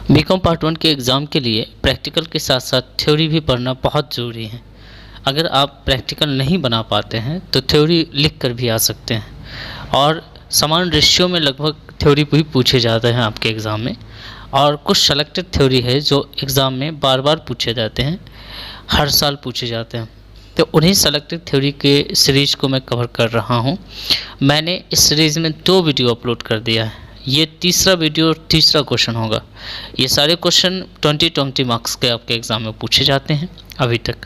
BCom part 1 के exam के लिए प्रैक्टिकल के साथ साथ थ्योरी भी पढ़ना बहुत ज़रूरी है। अगर आप प्रैक्टिकल नहीं बना पाते हैं तो थ्योरी लिख कर भी आ सकते हैं और समान रेशियो में लगभग थ्योरी भी पूछे जाते हैं आपके एग्ज़ाम में। और कुछ सेलेक्टेड थ्योरी है जो एग्ज़ाम में बार बार पूछे जाते हैं, हर साल पूछे जाते हैं। तो उन्हीं सेलेक्टेड थ्योरी के सीरीज़ को मैं कवर कर रहा हूँ। मैंने इस सीरीज़ में 2 वीडियो अपलोड कर दिया है। ये तीसरा वीडियो और तीसरा क्वेश्चन होगा। ये सारे क्वेश्चन 20 मार्क्स के आपके एग्ज़ाम में पूछे जाते हैं अभी तक।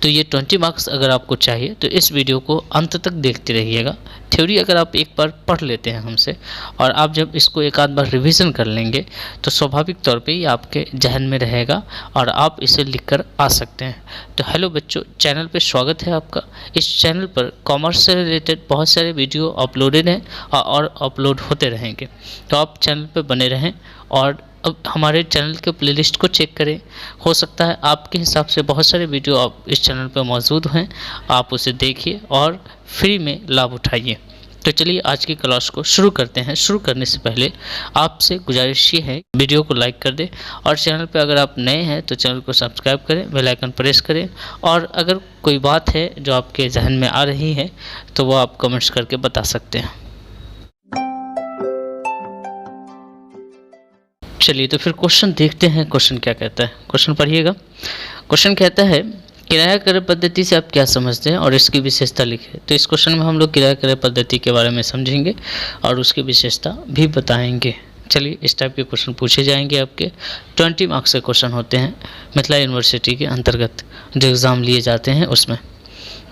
तो ये 20 मार्क्स अगर आपको चाहिए तो इस वीडियो को अंत तक देखते रहिएगा। थ्योरी अगर आप एक बार पढ़ लेते हैं हमसे और आप जब इसको एक आध बार रिवीजन कर लेंगे तो स्वाभाविक तौर पे ये आपके जहन में रहेगा और आप इसे लिखकर आ सकते हैं। तो हेलो बच्चों, चैनल पे स्वागत है आपका। इस चैनल पर कॉमर्स से रिलेटेड बहुत सारे वीडियो अपलोडेड हैं और अपलोड होते रहेंगे। तो आप चैनल पे बने रहें और अब हमारे चैनल के प्लेलिस्ट को चेक करें। हो सकता है आपके हिसाब से बहुत सारे वीडियो आप इस चैनल पर मौजूद हैं, आप उसे देखिए और फ्री में लाभ उठाइए। तो चलिए आज की क्लास को शुरू करते हैं। शुरू करने से पहले आपसे गुजारिश ये है, वीडियो को लाइक कर दें और चैनल पर अगर आप नए हैं तो चैनल को सब्सक्राइब करें, बेल आइकन प्रेस करें। और अगर कोई बात है जो आपके जहन में आ रही है तो वो आप कमेंट्स करके बता सकते हैं। चलिए तो फिर क्वेश्चन देखते हैं। क्वेश्चन क्या कहता है, क्वेश्चन पढ़िएगा। क्वेश्चन कहता है किराया क्रय पद्धति से आप क्या समझते हैं और इसकी विशेषता लिखें। तो इस क्वेश्चन में हम लोग किराया क्रय पद्धति के बारे में समझेंगे और उसकी विशेषता भी बताएंगे। चलिए इस टाइप के क्वेश्चन पूछे जाएंगे आपके 20 मार्क्स के क्वेश्चन होते हैं मिथिला यूनिवर्सिटी के अंतर्गत जो एग्ज़ाम लिए जाते हैं उसमें।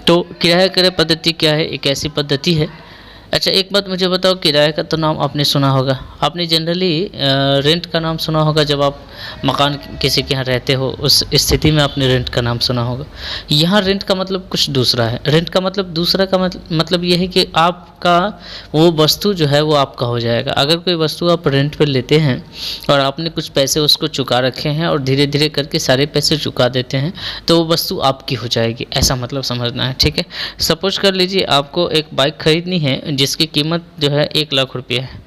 तो किराया क्रय पद्धति क्या है? एक ऐसी पद्धति है। अच्छा एक बात मुझे बताओ, किराए का तो नाम आपने सुना होगा। आपने जनरली रेंट का नाम सुना होगा जब आप मकान किसी के यहाँ रहते हो, उस स्थिति में आपने रेंट का नाम सुना होगा। यहाँ रेंट का मतलब कुछ दूसरा है। रेंट का मतलब दूसरा का मतलब ये है कि आपका वो वस्तु जो है वो आपका हो जाएगा। अगर कोई वस्तु आप रेंट पर लेते हैं और आपने कुछ पैसे उसको चुका रखे हैं और धीरे धीरे करके सारे पैसे चुका देते हैं तो वो वस्तु आपकी हो जाएगी, ऐसा मतलब समझना है। ठीक है, सपोज कर लीजिए आपको एक बाइक खरीदनी है जिसकी कीमत जो है 1 लाख रुपये है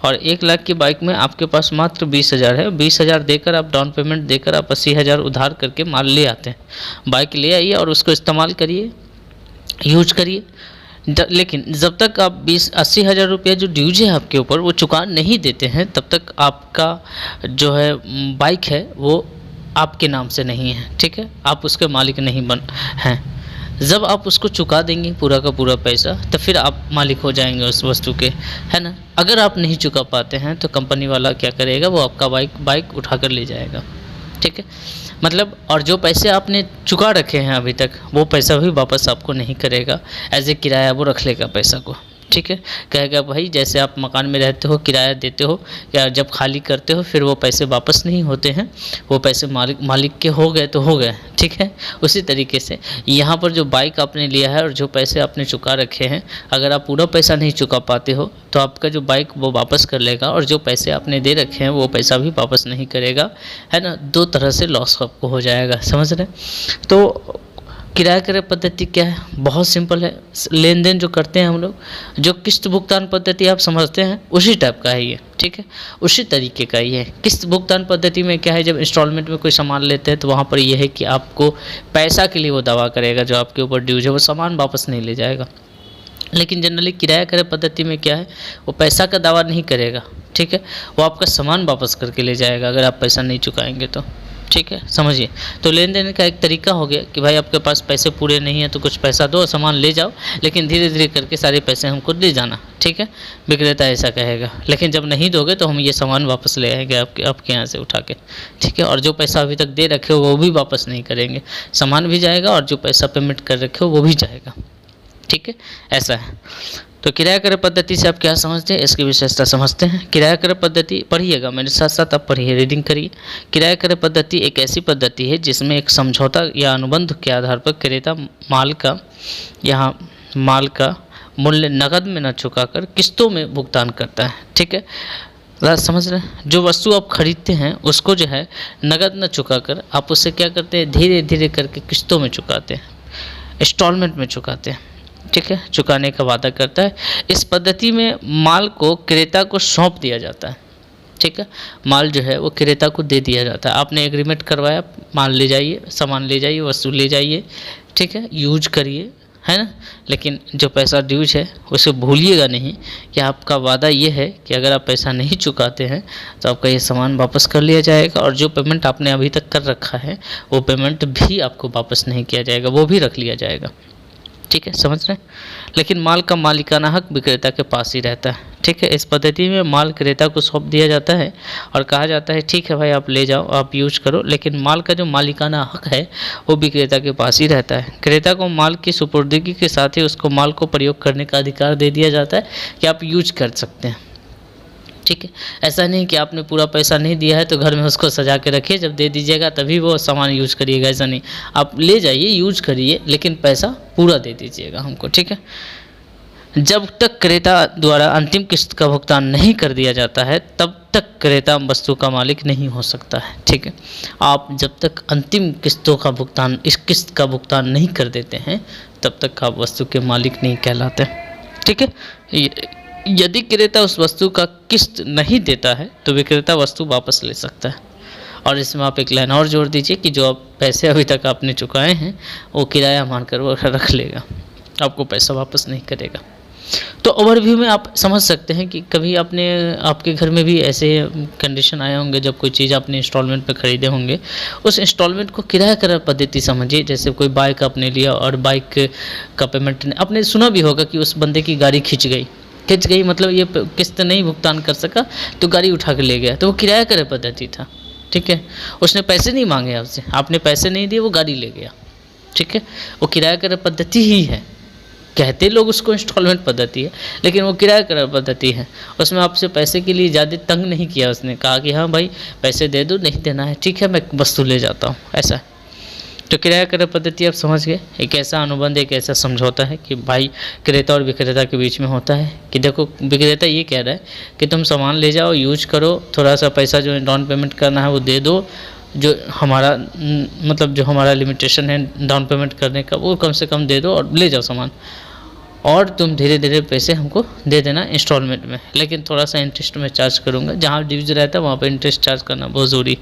और 1 लाख की बाइक में आपके पास मात्र 20,000 है। 20,000 देकर आप डाउन पेमेंट देकर आप 80,000 उधार करके माल ले आते हैं। बाइक ले आइए और उसको इस्तेमाल करिए, यूज करिए। लेकिन जब तक आप 80,000 रुपया जो ड्यूज है आपके ऊपर वो चुका नहीं देते हैं तब तक आपका जो है बाइक है वो आपके नाम से नहीं है। ठीक है, आप उसके मालिक नहीं हैं। जब आप उसको चुका देंगे पूरा का पूरा पैसा तो फिर आप मालिक हो जाएंगे उस वस्तु के, है ना। अगर आप नहीं चुका पाते हैं तो कंपनी वाला क्या करेगा, वो आपका बाइक उठा कर ले जाएगा। ठीक है, मतलब और जो पैसे आपने चुका रखे हैं अभी तक वो पैसा भी वापस आपको नहीं करेगा, एज ए किराया वो रख लेगा पैसा को। ठीक है, कहेगा भाई जैसे आप मकान में रहते हो, किराया देते हो या जब खाली करते हो फिर वो पैसे वापस नहीं होते हैं, वो पैसे मालिक के हो गए तो हो गए। ठीक है, उसी तरीके से यहाँ पर जो बाइक आपने लिया है और जो पैसे आपने चुका रखे हैं, अगर आप पूरा पैसा नहीं चुका पाते हो तो आपका जो बाइक वो वापस कर लेगा और जो पैसे आपने दे रखे हैं वो पैसा भी वापस नहीं करेगा, है ना। 2 तरह से लॉस आपको हो जाएगा, समझ रहे। तो किराया क्रय पद्धति क्या है? बहुत सिंपल है। लेन देन जो करते हैं हम लोग, जो किस्त भुगतान पद्धति आप समझते हैं उसी टाइप का है ये। ठीक है, उसी तरीके का ही है। किस्त भुगतान पद्धति में क्या है, जब इंस्टॉलमेंट में कोई सामान लेते हैं तो वहाँ पर यह है कि आपको पैसा के लिए वो दावा करेगा, जो आपके ऊपर ड्यूज है वो सामान वापस नहीं ले जाएगा। लेकिन जनरली किराया क्रय पद्धति में क्या है, वो पैसा का दावा नहीं करेगा। ठीक है, वो आपका सामान वापस करके ले जाएगा अगर आप पैसा नहीं चुकाएंगे तो। ठीक है, समझिए। तो लेन देन का एक तरीका हो गया कि भाई आपके पास पैसे पूरे नहीं है तो कुछ पैसा दो, सामान ले जाओ, लेकिन धीरे धीरे करके सारे पैसे हमको ले जाना। ठीक है, विक्रेता ऐसा कहेगा। लेकिन जब नहीं दोगे तो हम ये सामान वापस ले आएंगे आपके यहाँ से उठा के। ठीक है, और जो पैसा अभी तक दे रखे हो वो भी वापस नहीं करेंगे, सामान भी जाएगा और जो पैसा पेमेंट कर रखे हो वो भी जाएगा। ठीक है, ऐसा है। तो किराया क्रय पद्धति से आप क्या समझते हैं, इसकी विशेषता समझते हैं। किराया क्रय पद्धति पढ़िएगा, मेरे साथ साथ आप पढ़िए, रीडिंग करिए। किराया क्रय पद्धति एक ऐसी पद्धति है जिसमें एक समझौता या अनुबंध के आधार पर क्रेता माल का मूल्य नकद में न चुकाकर किस्तों में भुगतान करता है। ठीक है, बात समझ रहे हैं। जो वस्तु आप खरीदते हैं उसको जो है नकद न चुकाकर आप उससे क्या करते हैं, धीरे धीरे करके किस्तों में चुकाते हैं, इंस्टॉलमेंट में चुकाते हैं। ठीक है, चुकाने का वादा करता है। इस पद्धति में माल को क्रेता को सौंप दिया जाता है। ठीक है। माल जो है वो क्रेता को दे दिया जाता है। आपने एग्रीमेंट करवाया, माल ले जाइए, सामान ले जाइए, वस्तु ले जाइए, ठीक है, यूज करिए, है ना। लेकिन जो पैसा ड्यूज है उसे भूलिएगा नहीं कि आपका वादा ये है कि अगर आप पैसा नहीं चुकाते हैं तो आपका ये सामान वापस कर लिया जाएगा, और जो पेमेंट आपने अभी तक कर रखा है वो पेमेंट भी आपको वापस नहीं किया जाएगा, वो भी रख लिया जाएगा, ठीक है, समझ रहे हैं। लेकिन माल का मालिकाना हक विक्रेता के पास ही रहता है, ठीक है। इस पद्धति में माल क्रेता को सौंप दिया जाता है और कहा जाता है ठीक है भाई आप ले जाओ, आप यूज करो, लेकिन माल का जो मालिकाना हक है वो विक्रेता के पास ही रहता है। क्रेता को माल की सुपुर्दगी के साथ ही उसको माल को प्रयोग करने का अधिकार दे दिया जाता है कि आप यूज कर सकते हैं, ठीक है। ऐसा नहीं कि आपने पूरा पैसा नहीं दिया है तो घर में उसको सजा के रखिए, जब दे दीजिएगा तभी वो सामान यूज करिएगा, ऐसा नहीं। आप ले जाइए, यूज करिए, लेकिन पैसा पूरा दे दीजिएगा हमको, ठीक है। जब तक क्रेता द्वारा अंतिम किस्त का भुगतान नहीं कर दिया जाता है तब तक क्रेता वस्तु का मालिक नहीं हो सकता है, ठीक है। आप जब तक अंतिम किस्तों का भुगतान, इस किस्त का भुगतान नहीं कर देते हैं तब तक आप वस्तु के मालिक नहीं कहलाते, ठीक है। यदि क्रेता उस वस्तु का किस्त नहीं देता है तो विक्रेता वस्तु वापस ले सकता है। और इसमें आप एक लाइन और जोड़ दीजिए कि जो आप पैसे अभी तक आपने चुकाए हैं वो किराया मानकर वो रख लेगा, आपको पैसा वापस नहीं करेगा। तो ओवरव्यू में आप समझ सकते हैं कि कभी आपके घर में भी ऐसे कंडीशन आए होंगे जब कोई चीज़ आपने इंस्टॉलमेंट पे खरीदे होंगे, उस इंस्टॉलमेंट को किराया करार पद्धति समझिए। जैसे कोई बाइक आपने लिया और बाइक का पेमेंट आपने सुना भी होगा कि उस बंदे की गाड़ी खिंच गई, मतलब ये किस्त नहीं भुगतान कर सका तो गाड़ी उठा के ले गया, तो वो किराया करार पद्धति था, ठीक है। उसने पैसे नहीं मांगे आपसे, आपने पैसे नहीं दिए, वो गाड़ी ले गया, ठीक है। वो किराया करार पद्धति ही है, कहते लोग उसको इंस्टॉलमेंट पद्धति है, लेकिन वो किराया करार पद्धति है। उसमें आपसे पैसे के लिए ज़्यादा तंग नहीं किया, उसने कहा कि हाँ भाई पैसे दे दो, नहीं देना है ठीक है मैं वस्तु ले जाता हूँ, ऐसा है। तो किराया करार पद्धति आप समझ गए, एक ऐसा अनुबंध, एक ऐसा समझौता है कि भाई क्रेता और विक्रेता के बीच में होता है कि देखो विक्रेता ये कह रहा है कि तुम सामान ले जाओ, यूज करो, थोड़ा सा पैसा जो डाउन पेमेंट करना है वो दे दो, जो हमारा मतलब जो हमारा लिमिटेशन है डाउन पेमेंट करने का वो कम से कम दे दो और ले जाओ सामान, और तुम धीरे धीरे पैसे हमको दे देना इंस्टॉलमेंट में, लेकिन थोड़ा सा इंटरेस्ट मैं चार्ज करूँगा, जहाँ ड्यूज रहता है वहाँ पर इंटरेस्ट चार्ज करना बहुत ज़रूरी,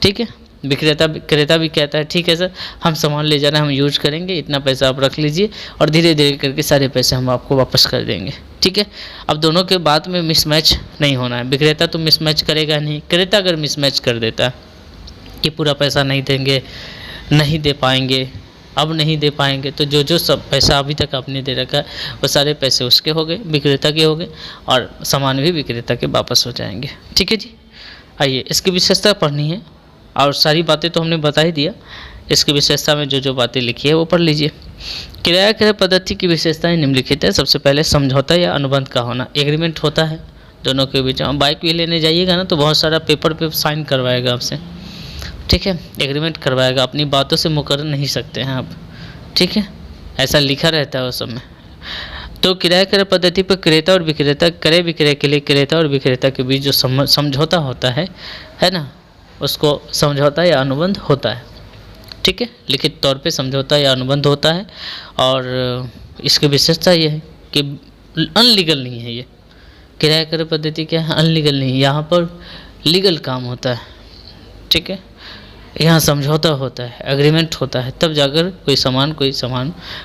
ठीक है। क्रेता भी कहता है ठीक है सर, हम सामान ले जाना, हम यूज करेंगे, इतना पैसा आप रख लीजिए और धीरे धीरे करके सारे पैसे हम आपको वापस कर देंगे, ठीक है। अब दोनों के बात में मिसमैच नहीं होना है। विक्रेता तो मिसमैच करेगा नहीं, क्रेता अगर मिसमैच कर देता है कि पूरा पैसा नहीं देंगे, नहीं दे पाएंगे, अब नहीं दे पाएंगे, तो जो सब पैसा अभी तक आपने दे रखा है वो सारे पैसे उसके हो गए, विक्रेता के हो गए, और सामान भी विक्रेता के वापस हो जाएंगे, ठीक है जी। आइए इसकी विशेषता पढ़नी है, और सारी बातें तो हमने बता ही दिया, इसकी विशेषता में जो बातें लिखी है वो पढ़ लीजिए। किराया क्रय पद्धति की विशेषताएं निम्नलिखित है। सबसे पहले समझौता या अनुबंध का होना, एग्रीमेंट होता है दोनों के बीच में। बाइक भी लेने जाइएगा ना तो बहुत सारा पेपर पे साइन करवाएगा आपसे, ठीक है, एग्रीमेंट करवाएगा, अपनी बातों से मुकर नहीं सकते हैं आप, ठीक है, ऐसा लिखा रहता है उस सब में। तो किराया क्रय पद्धति पर क्रेता और विक्रेता क्रय विक्रय के लिए क्रेता और विक्रेता के बीच जो समझौता होता है ना, उसको समझौता या अनुबंध होता है, ठीक है, लिखित तौर पे समझौता या अनुबंध होता है। और इसकी विशेषता ये है कि अनलीगल नहीं है ये। किराया क्रय पद्धति क्या है? अनलीगल नहीं, यहाँ पर लीगल काम होता है, ठीक है, यहाँ समझौता होता है, एग्रीमेंट होता है, तब जाकर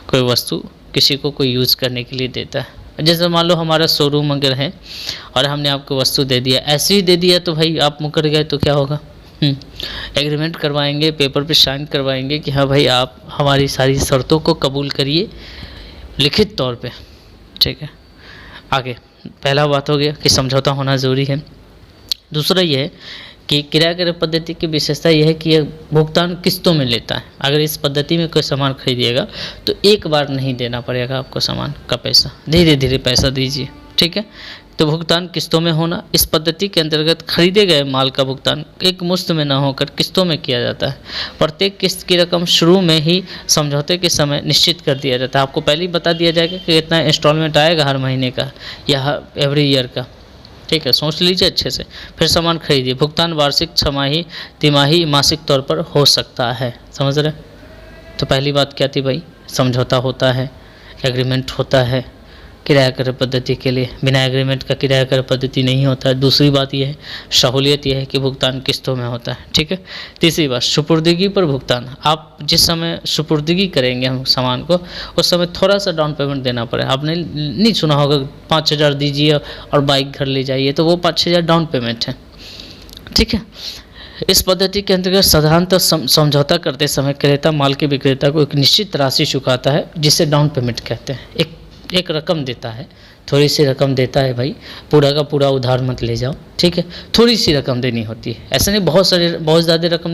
कोई वस्तु किसी को कोई यूज़ करने के लिए देता है। जैसे मान लो हमारा शोरूम अगर है और हमने आपको वस्तु दे दिया, ऐसे ही दे दिया तो भाई आप मुकर गए तो क्या होगा? एग्रीमेंट करवाएंगे, पेपर पे साइन करवाएंगे कि हाँ भाई आप हमारी सारी शर्तों को कबूल करिए लिखित तौर पे, ठीक है। आगे पहला बात हो गया कि समझौता होना ज़रूरी है। दूसरा ये है कि किराया क्रय पद्धति की विशेषता यह है कि यह भुगतान किस्तों में लेता है। अगर इस पद्धति में कोई सामान खरीदिएगा तो एक बार नहीं देना पड़ेगा आपको सामान का पैसा, धीरे धीरे पैसा दीजिए, ठीक है। तो भुगतान किस्तों में होना, इस पद्धति के अंतर्गत खरीदे गए माल का भुगतान एक मुश्त में न होकर किस्तों में किया जाता है। प्रत्येक किस्त की रकम शुरू में ही समझौते के समय निश्चित कर दिया जाता है। आपको पहले ही बता दिया जाएगा कि कितना इंस्टॉलमेंट आएगा हर महीने का या एवरी ईयर का, ठीक है, सोच लीजिए अच्छे से, फिर सामान खरीदिए। भुगतान वार्षिक, छमाही, तिमाही, मासिक तौर पर हो सकता है, समझ रहे? तो पहली बात क्या थी भाई? समझौता होता है, एग्रीमेंट होता है, किराया क्रय पद्धति के लिए। बिना एग्रीमेंट का किराया क्रय पद्धति नहीं होता है। दूसरी बात यह है, सहूलियत यह है कि भुगतान किस्तों में होता है, ठीक है। तीसरी बात, सुपुर्दगी पर भुगतान। आप जिस समय सुपुर्दगी करेंगे हम सामान को, उस समय थोड़ा सा डाउन पेमेंट देना पड़ेगा। आपने नहीं सुना होगा 5,000 दीजिए और बाइक घर ले जाइए, तो वो 5,000 डाउन पेमेंट है, ठीक है। इस पद्धति के अंतर्गत साधारणतः समझौता करते समय क्रेता माल के विक्रेता को एक निश्चित राशि चुकाता है, जिसे डाउन पेमेंट कहते हैं। एक रकम देता है, थोड़ी सी रकम देता है भाई, पूरा का पूरा उधार मत ले जाओ, ठीक है। थोड़ी सी रकम देनी होती है, ऐसा नहीं बहुत ज़्यादा रकम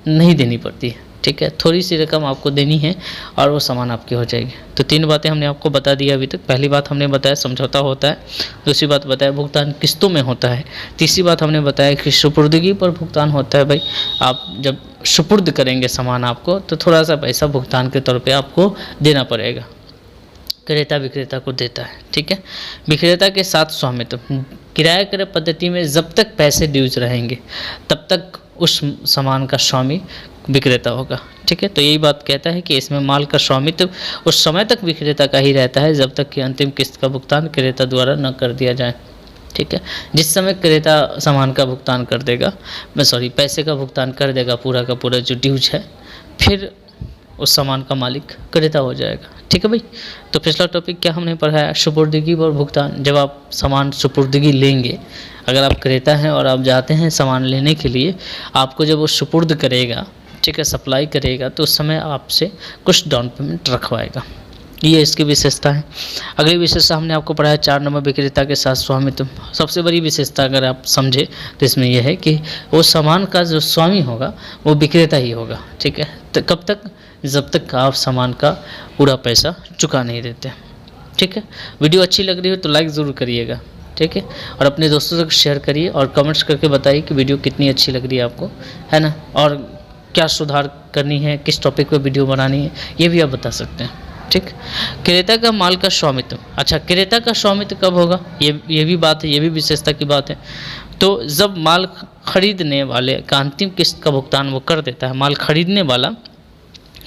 नहीं देनी पड़ती है, ठीक है। थोड़ी सी रकम आपको देनी है और वो सामान आपकी हो जाएगी। तो 3 बातें हमने आपको बता दी अभी तक। पहली बात हमने बताया समझौता होता है, दूसरी बात बताया भुगतान किस्तों में होता है, तीसरी बात हमने बताया कि सुपुर्दगी पर भुगतान होता है। भाई आप जब सुपुर्द करेंगे सामान आपको, तो थोड़ा सा पैसा भुगतान के तौर पे आपको देना पड़ेगा, क्रेता विक्रेता को देता है, ठीक है। विक्रेता के साथ स्वामित्व। किराया क्रय पद्धति में जब तक पैसे ड्यूज रहेंगे तब तक उस सामान का स्वामी विक्रेता होगा, ठीक है। तो यही बात कहता है कि इसमें माल का स्वामित्व उस समय तक विक्रेता का ही रहता है जब तक कि अंतिम किस्त का भुगतान क्रेता द्वारा न कर दिया जाए, ठीक है। जिस समय क्रेता सामान का भुगतान कर देगा, पैसे का भुगतान कर देगा, पूरा का पूरा जो ड्यूज है, फिर उस सामान का मालिक क्रेता हो जाएगा, ठीक है भाई। तो पिछला टॉपिक क्या हमने पढ़ाया, सुपुर्दगी और भुगतान। जब आप सामान सुपुर्दगी लेंगे, अगर आप क्रेता हैं और आप जाते हैं सामान लेने के लिए, आपको जब वो सुपुर्द करेगा, ठीक है, सप्लाई करेगा, तो उस समय आपसे कुछ डाउन पेमेंट रखवाएगा। ये इसकी विशेषता है। अगली विशेषता हमने आपको पढ़ाया 4 नंबर, विक्रेता के साथ स्वामित्व। सबसे बड़ी विशेषता अगर आप समझे तो इसमें यह है कि वो सामान का जो स्वामी होगा वो विक्रेता ही होगा, ठीक है। तो कब तक, जब तक आप सामान का पूरा पैसा चुका नहीं देते, ठीक है। वीडियो अच्छी लग रही हो तो लाइक ज़रूर करिएगा, ठीक है। और अपने दोस्तों तक शेयर करिए और कमेंट्स करके बताइए कि वीडियो कितनी अच्छी लग रही है आपको, है ना। और क्या सुधार करनी है, किस टॉपिक पे वीडियो बनानी है, ये भी आप बता सकते हैं, ठीक। क्रेता का माल का स्वामित्व। अच्छा, क्रेता का स्वामित्व कब होगा, ये भी बात है, ये भी विशेषता की बात है। तो जब माल खरीदने वाले का अंतिम किस्त का भुगतान वो कर देता है, माल खरीदने वाला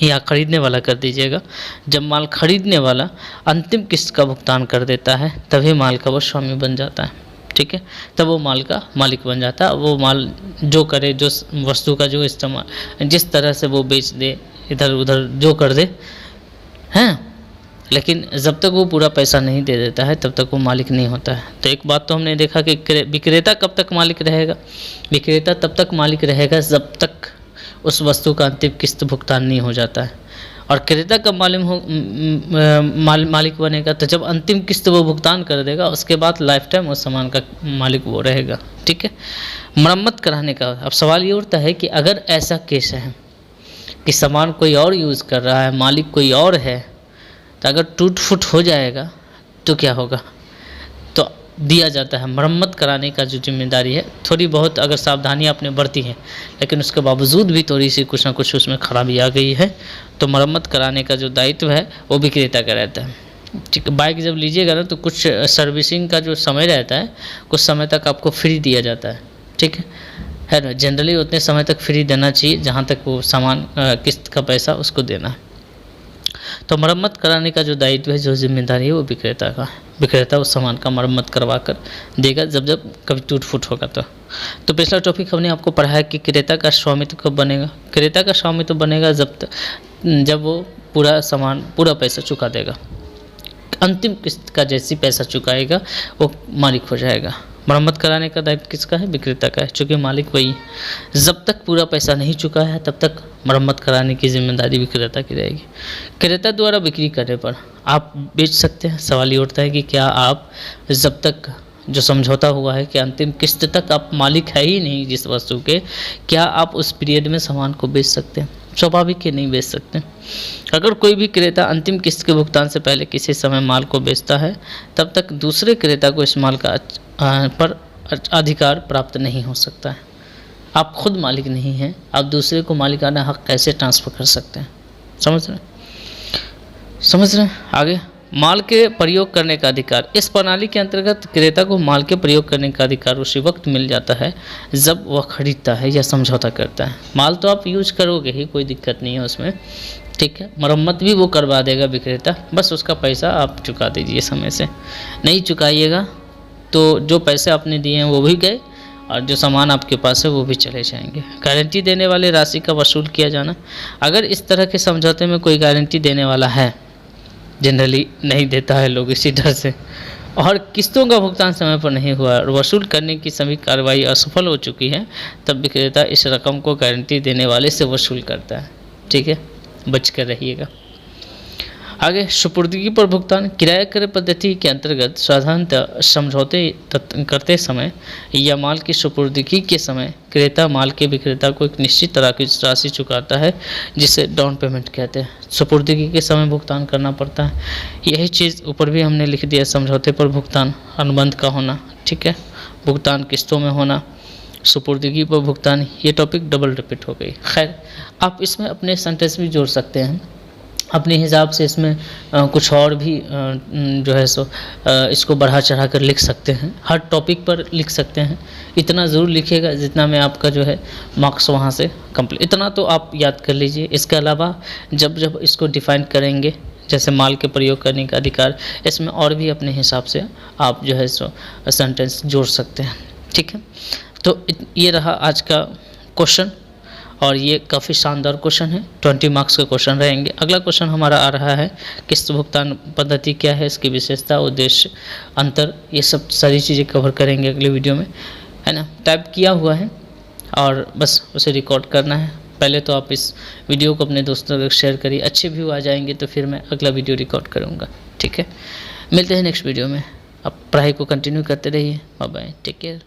या खरीदने वाला कर दीजिएगा, जब माल खरीदने वाला अंतिम किस्त का भुगतान कर देता है तभी माल का वो स्वामी बन जाता है, ठीक है। तब वो माल का मालिक बन जाता है। वो माल जो करे, जो वस्तु का जो इस्तेमाल जिस तरह से वो बेच दे, इधर उधर जो कर दे, हैं, लेकिन जब तक वो पूरा पैसा नहीं दे देता है तब तक वो मालिक नहीं होता है। तो एक बात तो हमने देखा कि विक्रेता कब तक मालिक रहेगा, विक्रेता तब तक मालिक रहेगा जब तक उस वस्तु का अंतिम किस्त भुगतान नहीं हो जाता है। और क्रेता कब मालिक बनेगा, तो जब अंतिम किस्त वो भुगतान कर देगा, उसके बाद लाइफ टाइम उस सामान का मालिक वो रहेगा, ठीक है। मरम्मत कराने का अब सवाल ये उठता है कि अगर ऐसा केस है कि सामान कोई और यूज़ कर रहा है, मालिक कोई और है, तो अगर टूट फूट हो जाएगा तो क्या होगा, तो दिया जाता है मरम्मत कराने का जो जिम्मेदारी है। थोड़ी बहुत अगर सावधानी आपने बरती है, लेकिन उसके बावजूद भी थोड़ी सी कुछ ना कुछ उसमें खराबी आ गई है, तो मरम्मत कराने का जो दायित्व है वो विक्रेता का रहता है, ठीक है। बाइक जब लीजिएगा ना, तो कुछ सर्विसिंग का जो समय रहता है, कुछ समय तक आपको फ्री दिया जाता है, ठीक है ना। जनरली उतने समय तक फ्री देना चाहिए जहाँ तक वो सामान किस्त का पैसा उसको देना है। तो मरम्मत कराने का जो दायित्व है, जो जिम्मेदारी है, वो विक्रेता का। विक्रेता उस सामान का मरम्मत करवा कर देगा जब जब कभी टूट फूट होगा तो पिछला टॉपिक हमने आपको पढ़ाया कि क्रेता का स्वामित्व कब बनेगा। क्रेता का स्वामित्व बनेगा जब वो पूरा सामान पूरा पैसा चुका देगा, अंतिम किस्त का जैसी पैसा चुकाएगा वो मालिक हो जाएगा। मरम्मत कराने का दायित्व किसका है, विक्रेता का है, चूँकि मालिक वही है। जब तक पूरा पैसा नहीं चुका है तब तक मरम्मत कराने की जिम्मेदारी विक्रेता की रहेगी। क्रेता द्वारा बिक्री करने पर आप बेच सकते हैं। सवाल ये उठता है कि क्या आप जब तक जो समझौता हुआ है कि अंतिम किस्त तक आप मालिक है ही नहीं जिस वस्तु के, क्या आप उस पीरियड में सामान को बेच सकते हैं? स्वाभाविक ही नहीं बेच सकते। अगर कोई भी क्रेता अंतिम किस्त के भुगतान से पहले किसी समय माल को बेचता है, तब तक दूसरे क्रेता को इस माल का पर अधिकार प्राप्त नहीं हो सकता है। आप खुद मालिक नहीं हैं, आप दूसरे को मालिकाना हक कैसे ट्रांसफ़र कर सकते हैं? समझ रहे हैं आगे। माल के प्रयोग करने का अधिकार। इस प्रणाली के अंतर्गत क्रेता को माल के प्रयोग करने का अधिकार उसी वक्त मिल जाता है जब वह खरीदता है या समझौता करता है। माल तो आप यूज करोगे ही, कोई दिक्कत नहीं है उसमें, ठीक है। मरम्मत भी वो करवा देगा विक्रेता, बस उसका पैसा आप चुका दीजिए समय से। नहीं चुकाइएगा तो जो पैसे आपने दिए हैं वो भी गए और जो सामान आपके पास है वो भी चले जाएंगे। गारंटी देने वाले राशि का वसूल किया जाना। अगर इस तरह के समझौते में कोई गारंटी देने वाला है, जनरली नहीं देता है लोग इसी डर से, और किस्तों का भुगतान समय पर नहीं हुआ और वसूल करने की सभी कार्रवाई असफल हो चुकी है, तब विक्रेता इस रकम को गारंटी देने वाले से वसूल करता है, ठीक है। बच कर रहिएगा। आगे सुपुर्दगी पर भुगतान। किराया क्रय पद्धति के अंतर्गत साधारणतः समझौते करते समय या माल की सुपुर्दगी के समय क्रेता माल के विक्रेता को एक निश्चित तरह की राशि चुकाता है, जिसे डाउन पेमेंट कहते हैं। सुपुर्दगी के समय भुगतान करना पड़ता है। यही चीज़ ऊपर भी हमने लिख दिया, समझौते पर भुगतान, अनुबंध का होना, ठीक है, भुगतान किस्तों में होना, सुपुर्दगी पर भुगतान, ये टॉपिक डबल रिपीट हो गई। खैर, आप इसमें अपने सेंटेंस भी जोड़ सकते हैं अपने हिसाब से, इसमें कुछ और भी जो है सो इसको बढ़ा चढ़ा कर लिख सकते हैं, हर टॉपिक पर लिख सकते हैं। इतना ज़रूर लिखिएगा जितना में आपका जो है मार्क्स वहाँ से कंप्लीट, इतना तो आप याद कर लीजिए। इसके अलावा जब जब इसको डिफाइन करेंगे, जैसे माल के प्रयोग करने का अधिकार, इसमें और भी अपने हिसाब से आप जो है सो सेंटेंस जोड़ सकते हैं, ठीक है। तो ये रहा आज का क्वेश्चन और ये काफ़ी शानदार क्वेश्चन है, 20 मार्क्स का क्वेश्चन रहेंगे। अगला क्वेश्चन हमारा आ रहा है, किस्त भुगतान पद्धति क्या है, इसकी विशेषता, उद्देश्य, अंतर, ये सब सारी चीज़ें कवर करेंगे अगले वीडियो में, है ना। टाइप किया हुआ है और बस उसे रिकॉर्ड करना है। पहले तो आप इस वीडियो को अपने दोस्तों को शेयर करिए, अच्छे व्यू आ जाएंगे तो फिर मैं अगला वीडियो रिकॉर्ड करूँगा, ठीक है। मिलते हैं नेक्स्ट वीडियो में, आप पढ़ाई को कंटिन्यू करते रहिए। Bye bye, take care.